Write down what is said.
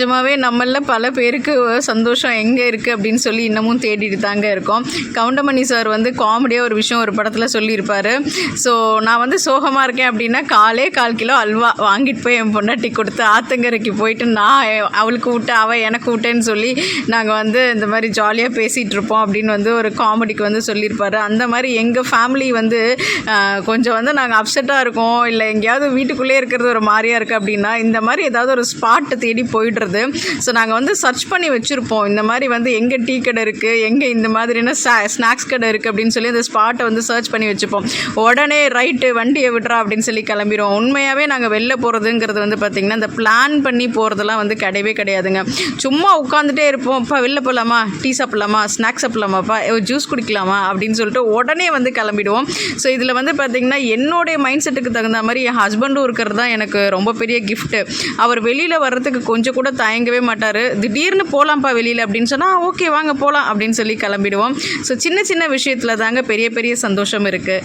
நிஜமாவே நம்மள பல பேருக்கு சந்தோஷம் எங்கே இருக்குது அப்படின்னு சொல்லி இன்னமும் தேடிட்டு தாங்க இருக்கோம். கவுண்டமணி சார் வந்து காமெடியாக ஒரு விஷயம் ஒரு படத்தில் சொல்லியிருப்பார். ஸோ நான் வந்து சோகமாக இருக்கேன் அப்படின்னா 4 கிலோ அல்வா வாங்கிட்டு போய் என் பொண்டாட்டி கொடுத்து ஆத்தங்கரைக்கு போயிட்டு நான் அவளுக்கு விட்டு அவள் எனக்கு விட்டேன்னு சொல்லி நாங்கள் வந்து இந்த மாதிரி ஜாலியாக பேசிகிட்டு இருப்போம் அப்படின்னு வந்து ஒரு காமெடிக்கு வந்து சொல்லியிருப்பார். அந்த மாதிரி எங்கள் ஃபேமிலி வந்து கொஞ்சம் வந்து நாங்கள் அப்செட்டாக இருக்கோம், இல்லை எங்கேயாவது வீட்டுக்குள்ளே இருக்கிறது ஒரு மாதிரியாக இருக்குது அப்படின்னா இந்த மாதிரி ஏதாவது ஒரு ஸ்பாட்டை தேடி போயிடுறது. ஸோ நாங்கள் வந்து சர்ச் பண்ணி வச்சுருப்போம், இந்த மாதிரி வந்து எங்கே டீ கடை இருக்குது, எங்கே இந்த மாதிரியான ஸ்நாக்ஸ் கடை இருக்குது அப்படின்னு சொல்லி அந்த ஸ்பாட்டை வந்து சர்ச் பண்ணி வச்சுப்போம். உடனே ரைட்டு வண்டியை விட்றா அப்படின்னு சொல்லி கிளம்பிடுவோம். உண்மையாகவே நாங்கள் வெளில போகிறதுங்கிறது வந்து பார்த்திங்கன்னா இந்த பிளான் பண்ணி போகிறதெல்லாம் வந்து கிடையவே கிடையாதுங்க. சும்மா உட்காந்துட்டே இருப்போம், இப்போ வெளில போகலாமா, டீ சாப்பிட்லாமா, ஸ்நாக்ஸ் சாப்பிட்லாமாப்பா, ஜூஸ் குடிக்கலாமா அப்படின்னு சொல்லிட்டு உடனே வந்து கிளம்பிடுவோம். ஸோ இதில் வந்து பார்த்திங்கன்னா என்னுடைய மைண்ட் செட்டுக்கு தகுந்த மாதிரி என் ஹஸ்பண்டும் இருக்கிறது தான் எனக்கு ரொம்ப பெரிய கிஃப்ட்டு. அவர் வெளியில் வர்றதுக்கு கொஞ்சம் கூட தயங்கவே மாட்டார். திடீர்னு போகலாம்ப்பா வெளியில் அப்படின்னு சொன்னால் ஓகே வாங்க போகலாம் அப்படின்னு சொல்லி கிளம்பிடுவோம். ஸோ சின்ன சின்ன விஷயத்தில் தாங்க பெரிய பெரிய சந்தோஷம் இருக்குது.